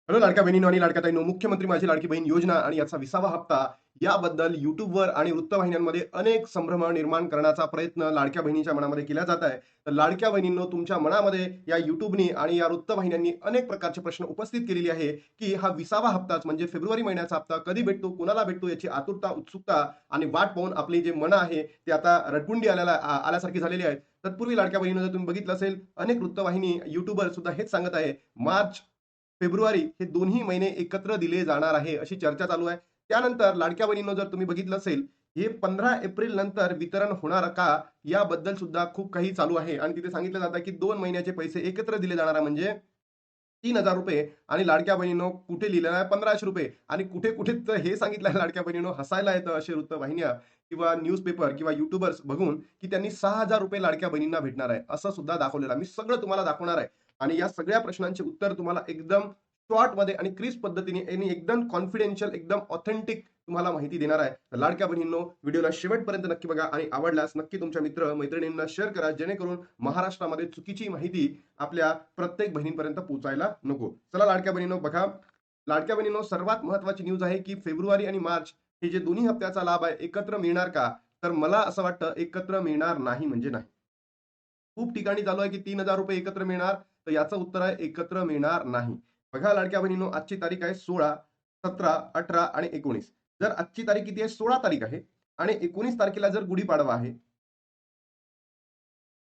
Hello लाडक्या बहिणींनो आणि लाडक्या ताईंनो, मुख्यमंत्री माझी लाडकी बहीण योजना आणि याचा 20वा हप्ता याबद्दल YouTubeवर आणि वृत्तवाहिन्यांमध्ये अनेक संभ्रम निर्माण करण्याचा प्रयत्न लाडक्या बहिणीच्या मनामध्ये केला जात आहे. तर लाडक्या बहिणींनो, तुमच्या मनामध्ये या YouTubeनी आणि या वृत्तवाहिन्यांनी अनेक प्रकारचे प्रश्न उपस्थित केलेले आहे, की हा 20वा हप्ताच म्हणजे फेब्रुवारी महिन्याचा हप्ता कधी भेटतो, कुणाला भेटतो याची आतुरता, उत्सुकता आणि वाट पाहून आपली जे मनं आहे, ते आता रडकुंडी आल्यासारखी झालेली आहेत. तत्पूर्वी लाडक्या बहिणींनो, जर तुम्ही बघितलं असेल, अनेक वृत्तवाहिनी, YouTuber सुद्धा हेच सांगत आहे, मार्च फेब्रुवारी हे दोन्ही महिने एकत्र दिले जाणार आहे, अशी चर्चा चालू आहे. त्यानंतर लाडक्या बहिणींनो, जर तुम्ही बघितलं असेल, हे 15 एप्रिल नंतर वितरण होणार का? याबद्दल सुद्धा खूप काही चालू आहे आणि तिथे सांगितलं जातं, की 2 महिन्याचे पैसे एकत्र दिले जाणार आहे म्हणजे ₹3000 आणि लाडक्या बहिणींनो कुठे लिहिलेलं आहे ₹1500 आणि कुठे-कुठे तर हे सांगितलं आहे लाडक्या बहिणींनो हसायला येतं असे वृत्तवाहिन्या किंवा न्यूजपेपर किंवा यूट्यूबर्स बघून, की त्यांनी ₹6000 लाडक्या बहिणींना भेटणार आहे, असं सुद्धा दाखवलेलं आहे. मी सगळं तुम्हाला दाखवणार आहे आणि या सगळ्या प्रश्नांचे उत्तर तुम्हाला एकदम शॉर्टमध्ये आणि क्रिस्प पद्धतीने आणि एकदम कॉन्फिडेन्शियल, एकदम ऑथेंटिक तुम्हाला माहिती देणार आहे. तर लाडक्या बहिणींनो, व्हिडिओला शेवटपर्यंत नक्की बघा आणि आवडल्यास नक्की तुमच्या मित्र-मैत्रिणींना शेअर करा, जेणेकरून महाराष्ट्रामध्ये चुकीची माहिती आपल्या प्रत्येक बहिणींपर्यंत पोहोचायला नको. चला लाडक्या बहिणींनो बघा, लाडक्या बहिणींनो सर्वात महत्त्वाची न्यूज आहे, की फेब्रुवारी आणि मार्च हे जे दोन्ही हप्त्याचा लाभ आहे एकत्र मिळणार का? तर मला असं वाटतं एकत्र मिळणार नाही म्हणजे नाही. खूप ठिकाणी चालू आहे, की ₹3000 एकत्र मिळणार. तर याचं उत्तर आहे एकत्र मिळणार नाही. बघा लाडक्या बहिणींनो, आजची तारीख आहे 16, 17, 18 आणि 19. जर आजची तारीख किती आहे? 16 तारीख आहे आणि 19 तारखेला जर गुढीपाडवा आहे,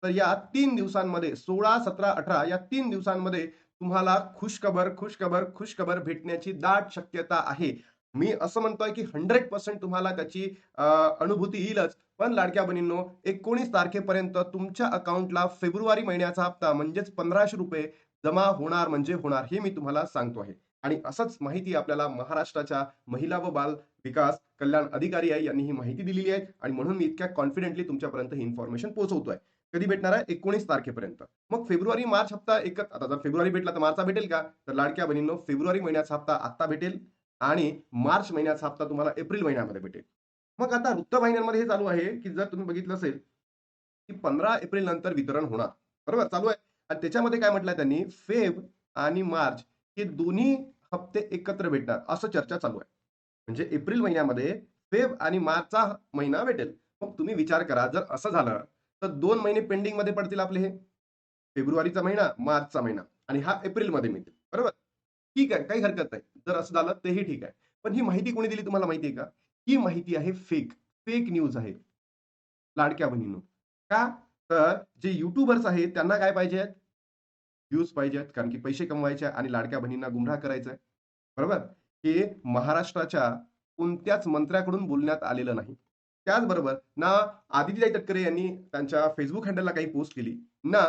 तर या 3 दिवसांमध्ये 16, 17, 18 या 3 दिवसांमध्ये तुम्हाला खुशखबर, खुशखबर, खुशखबर भेटण्याची दाट शक्यता आहे. मी असं म्हणतोय, की 100% तुम्हाला त्याची अनुभूती येईलच. पण लाडक्या बहिणींनो, 19 तारखेपर्यंत तुमच्या अकाउंटला फेब्रुवारी महिन्याचा हप्ता म्हणजेच ₹1500 जमा होणार म्हणजे होणार, हे मी तुम्हाला सांगतो आहे. आणि असंच माहिती आपल्याला महाराष्ट्राच्या महिला व बाल विकास कल्याण अधिकारी आहे, यांनी ही माहिती दिलेली आहे आणि म्हणून मी इतक्या कॉन्फिडेंटली तुमच्यापर्यंत ही इन्फॉर्मेशन पोहोचवतोय. कधी भेटणार आहे? 19 तारखेपर्यंत. मग फेब्रुवारी, मार्च हप्ता आता जर फेब्रुवारी भेटला तर मार्चचा भेटेल का? तर लाडक्या बहिणींनो, फेब्रुवारी महिन्याचा हप्ता आत्ता भेटेल आणि मार्च महिन्याचा हप्ता तुम्हाला एप्रिल महिन्यामध्ये भेटेल. मग आता वृत्तवाहिन्यांमध्ये हे चालू आहे, की जर तुम्ही बघितलं असेल, की 15 एप्रिल नंतर वितरण होणार. बरोबर? चालू आहे. आणि त्याच्यामध्ये काय म्हटलंय त्यांनी, फेब आणि मार्च हे दोन्ही हप्ते एकत्र भेटणार, असं चर्चा चालू आहे. म्हणजे एप्रिल महिन्यामध्ये फेब आणि मार्चचा महिना भेटेल. मग तुम्ही विचार करा, जर असं झालं, तर 2 महिने पेंडिंगमध्ये पडतील आपले हे. फेब्रुवारीचा महिना, मार्चचा महिना आणि हा एप्रिलमध्ये मिळतील. बरोबर? ठीक आहे, काही हरकत नाही. जर असं झालं तेही ठीक आहे. पण ही माहिती कोणी दिली तुम्हाला माहिती आहे का? ही माहिती आहे फेक. फेक न्यूज आहे. लाडक्या बहिणींनो. का? तर जे यूट्यूबर्स आहेत त्यांना काय पाहिजे आहेत? व्ह्यूज पाहिजे आहेत. कारण की पैसे कमवायचे आहे आणि लाडक्या बहिणींना गुमराह करायचं आहे. बरोबर? हे महाराष्ट्राच्या कोणत्याच मंत्र्याकडून बोलण्यात आलेलं नाही. त्याचबरोबर ना आदितीताई तटकरे यांनी त्यांच्या Facebook हँडलला काही पोस्ट केली, ना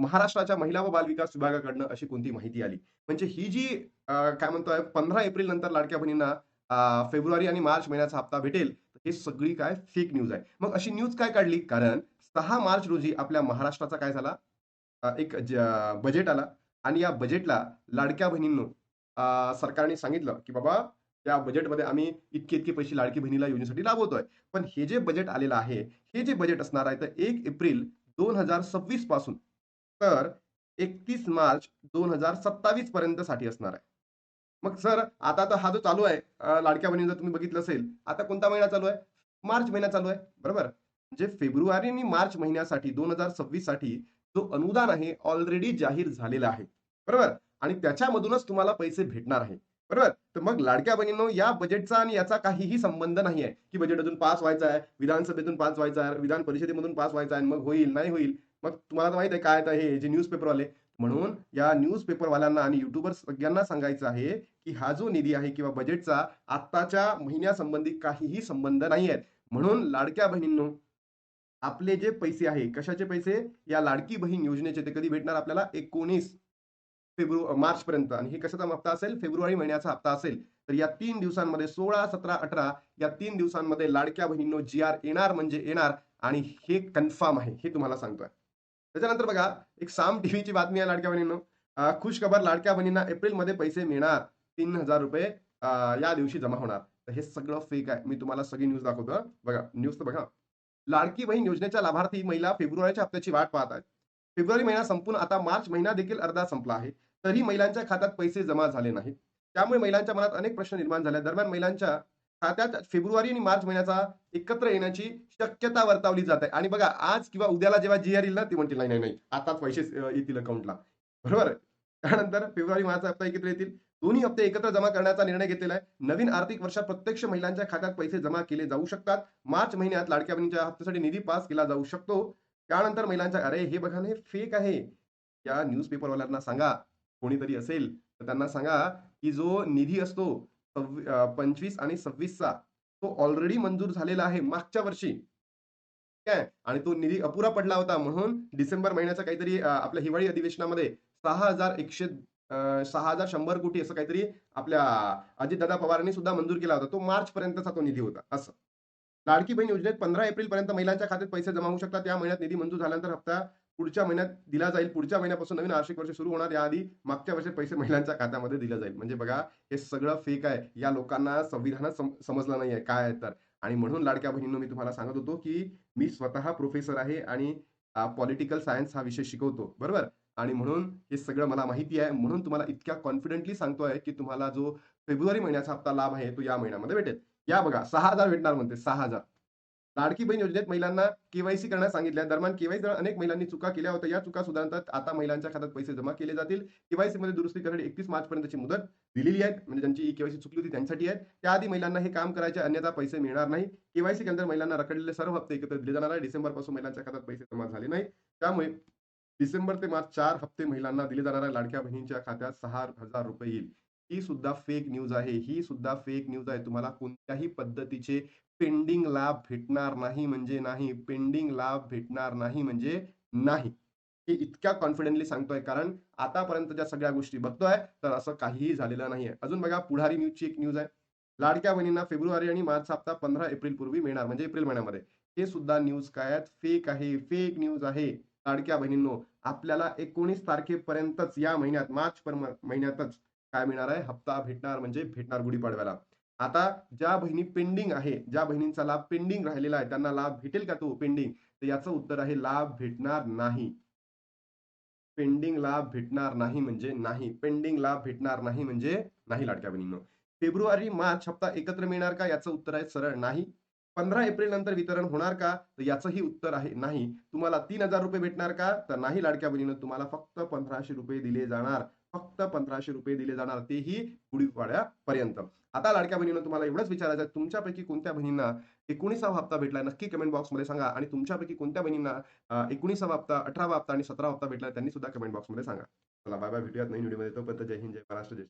महाराष्ट्राच्या महिला व बालविकास विभागाकडनं अशी कोणती माहिती आली. म्हणजे ही जी काय म्हणतोय 15 एप्रिल नंतर लाडक्या बहिणींना फेब्रुवारी आणि मार्च महिन्याचा हप्ता भेटेल. हे सगळी काय फेक न्यूज आहे. मग अशी न्यूज काय काढली? कारण 6 मार्च रोजी आपल्या महाराष्ट्राचा काय झाला? एक बजेट आला आणि या बजेटला लाडक्या बहिणींनो सरकारने सांगितलं, की बाबा त्या बजेटमध्ये आम्ही इतके-इतके पैसे लाडकी बहिणीला योजनेसाठी लाभवतोय. पण हे जे बजेट आलेलं आहे, हे जे बजेट असणार आहे, तर 1 एप्रिल 2026 पासून तर 31 मार्च 2027 पर्यंतसाठी असणार आहे. मग सर आता तर हा जो चालू आहे लाडक्या बहिणी जर तुम्ही बघितलं असेल, आता कोणता महिना चालू आहे? मार्च महिना चालू आहे. बरोबर? म्हणजे फेब्रुवारी आणि मार्च महिन्यासाठी 2026 साठी जो अनुदान आहे ऑलरेडी जाहीर झालेला आहे. बरोबर? आणि त्याच्यामधूनच तुम्हाला पैसे भेटणार आहे. बरोबर? तर मग लाडक्या बहिणींनो या बजेटचा आणि याचा काहीही संबंध नाही आहे, की बजेट अजून पास व्हायचा आहे, विधानसभेतून पास व्हायचा आहे, विधान परिषदेमधून पास व्हायचा आहे, मग होईल, नाही होईल. मग तुम्हाला तर माहिती आहे काय आता हे जे न्यूजपेपरवाले म्हणून या न्यूजपेपरवाल्यांना आणि यूट्यूबर्स सगळ्यांना सांगायचं आहे, की हा जो निधी आहे किंवा बजेटचा आत्ताच्या महिन्यासंबंधी काहीही संबंध नाही आहेत. म्हणून लाडक्या बहिणींनो, आपले जे पैसे आहे, कशाचे पैसे? या लाडकी बहीण योजनेचे ते कधी भेटणार आपल्याला? 19 मार्चपर्यंत आणि हे कशाचा हप्ता असेल? फेब्रुवारी महिन्याचा हप्ता असेल. तर या 3 दिवसांमध्ये 16, 17, 18 या 3 दिवसांमध्ये लाडक्या बहिणींनो जी-आर येणार म्हणजे येणार आणि हे कन्फर्म आहे. हे तुम्हाला सांगतोय. त्याच्यानंतर बघा, एक साम टीव्हीची बातमी आहे लाडक्या बहिणींनो. खुशखबर लाडक्या बहिणींना एप्रिलमध्ये पैसे मिळणार. ₹3000 या दिवशी जमा होणार. तर हे सगळं फेक आहे. मी तुम्हाला सगळी न्यूज दाखवतो हां. बघा, न्यूज तर बघा. लाडकी बहीण योजनेच्या लाभार्थी महिला फेब्रुवारीच्या हप्त्याची वाट पाहत आहेत. फेब्रुवारी महिना संपून आता मार्च महिना देखील अर्धा संपला आहे. तरी महिलांच्या खात्यात पैसे जमा झाले नाहीत. त्यामुळे महिलांच्या मनात अनेक प्रश्न निर्माण झाले. दरम्यान महिलांच्या खात्यात फेब्रुवारी आणि मार्च महिन्याचा एकत्र येण्याची शक्यता वर्तवली जात आहे. आणि बघा आज किंवा उद्याला जेव्हा जी-आर येईल ना, ती म्हणतील, "नाही, नाही, नाही, आताच पैसे येतील अकाउंटला." बरोबर? त्यानंतर फेब्रुवारी मार्चचा हप्ता एकत्र येतील. दोन्ही हप्ते एकत्र जमा करण्याचा निर्णय घेतलेला आहे. नवीन आर्थिक वर्षात प्रत्यक्ष महिलांच्या खात्यात पैसे जमा केले जाऊ शकतात. मार्च महिन्यात लाडक्या बहिणीच्या हप्त्यासाठी निधी पास केला जाऊ शकतो. त्यानंतर महिलांच्या "अरे, हे बघा ना, हे फेक आहे." या न्यूजपेपरवाल्यांना सांगा, कोणीतरी असेल तर त्यांना सांगा, की जो निधी असतो 25 आणि 26 तो ऑलरेडी मंजूर झालेला आहे मागच्या वर्षी. ठीक आहे. आणि तो निधी अपुरा पडला होता म्हणून डिसेंबर महिन्याच्या काहीतरी आपल्या हिवाळी अधिवेशनामध्ये 6,100 6,100 कोटी असं काहीतरी आपल्या अजितदादा पवारांनी सुद्धा मंजूर केला होता. तो मार्चपर्यंतचा तो निधी होता असं. लाडकी बहीण योजनेत 15 एप्रिलपर्यंत महिलांच्या खात्यात पैसे जमा होऊ शकतात. या महिन्यात निधी मंजूर झाल्यानंतर हप्ता पुढच्या महिन्यात दिला जाईल. पुढच्या महिन्यापासून नवीन आर्थिक वर्ष सुरू होणार. याआधी मागच्या वर्षी पैसे महिलांच्या खात्यामध्ये दिले जाईल. म्हणजे बघा हे सगळं फेक आहे. या लोकांना संविधानच समजलं नाहीये काय आहे तर. आणि म्हणून लाडक्या बहिणींनो मी तुम्हाला सांगत होतो, की मी स्वतः प्रोफेसर आहे आणि पॉलिटिकल सायन्स हा विषय शिकवतो. बरोबर? आणि म्हणून हे सगळं मला माहिती आहे. म्हणून तुम्हाला इतक्या कॉन्फिडेंटली सांगतोय, की तुम्हाला जो फेब्रुवारी महिन्याचा हप्ता लाभ आहे, तो या महिन्यामध्ये भेटेल. या बघा 6,000 भेटणार म्हणते 6,000. लाडकी बहीण योजनेत महिलांना के करण्यास सांगितले आहे. दरम्यान के अनेक महिलांनी चुका केल्या होत्या. या चुका सुधारतात. आता महिलांच्या खात्यात पैसे जमा केले जातील. मध्ये दुरुस्ती करण्यासाठी 31 मार्चपर्यंतची मुदत दिलेली आहे. म्हणजे ज्यांची ई चुकली होती त्यांच्यासाठी आहे. त्याआधी महिलांना हे काम करायचे अन्यथा पैसे मिळणार नाही. केल्यानंतर महिलांना रखडलेले सर्व हप्ते एकत्र दिले जाणार आहे. डिसेंबरपासून महिलांच्या खात्यात पैसे जमा झाले नाहीत. त्यामुळे डिसेंबर ते मार्च 4 हप्ते महिलांना दिले जाणार आहे. लाडक्या बहिणींच्या खात्यात ₹6,000 येईल. ही सुद्धा फेक न्यूज आहे. ही सुद्धा फेक न्यूज आहे. तुम्हाला कोणत्याही पद्धतीचे पेंडिंग लाभ भेटणार नाही म्हणजे नाही. पेंडिंग लाभ भेटणार नाही म्हणजे नाही. हे इतक्या कॉन्फिडेंटली सांगतोय कारण आतापर्यंत ज्या सगळ्या गोष्टी बघतोय, तर असं काहीही झालेलं नाहीये. अजून बघा पुढारी न्यूजची एक न्यूज आहे. लाडक्या बहिणींना फेब्रुवारी आणि मार्च हप्ता 15 एप्रिल पूर्वी मिळणार म्हणजे एप्रिल महिन्यामध्ये. हे सुद्धा न्यूज काय आहेत? फेक आहे. फेक न्यूज आहे. लाडक्या बहिणींनो, आपल्याला 19 तारखेपर्यंतच या महिन्यात महिन्यातच काय मिळणार आहे? हप्ता भेटणार म्हणजे भेटणार गुढीपाडव्याला. आता ज्या बहिणी पेंडिंग आहे, ज्या बहिणींचा लाभ पेंडिंग राहिलेला आहे, त्यांना लाभ भेटेल का तो पेंडिंग? तर याचं उत्तर आहे लाभ भेटणार नाही. पेंडिंग लाभ भेटणार नाही म्हणजे नाही. पेंडिंग लाभ भेटणार नाही म्हणजे नाही लाडक्या बहिणींनो. फेब्रुवारी, मार्च हप्ता एकत्र मिळणार का? याचं उत्तर आहे सरळ नाही. 15 एप्रिल नंतर वितरण होणार का? तर याचंही उत्तर आहे नाही. तुम्हाला ₹3,000 भेटणार का? तर नाही लाडक्या बहिणींनो. तुम्हाला फक्त ₹1,500 दिले जाणार. फक्त ₹1,500 दिले जाणार. तेही गुढीपाडव्यापर्यंत. आता लाडक्या बहिणींनो तुम्हाला एवढंच विचारायचं आहे, तुमच्यापैकी कोणत्या बहिणींना 19वा हप्ता भेटलाय नक्की कमेंट बॉक्समध्ये सांगा आणि तुमच्यापैकी कोणत्या बहिणींना 19वा हप्ता, 18वा हप्ता आणि 17वा हप्ता भेटला त्यांनी सुद्धा कमेंट बॉक्समध्ये सांगा. चला बाय बाय भेटूयात नवीन व्हिडिओमध्ये. तोपर्यंत जय हिंद, जय महाराष्ट्र, जय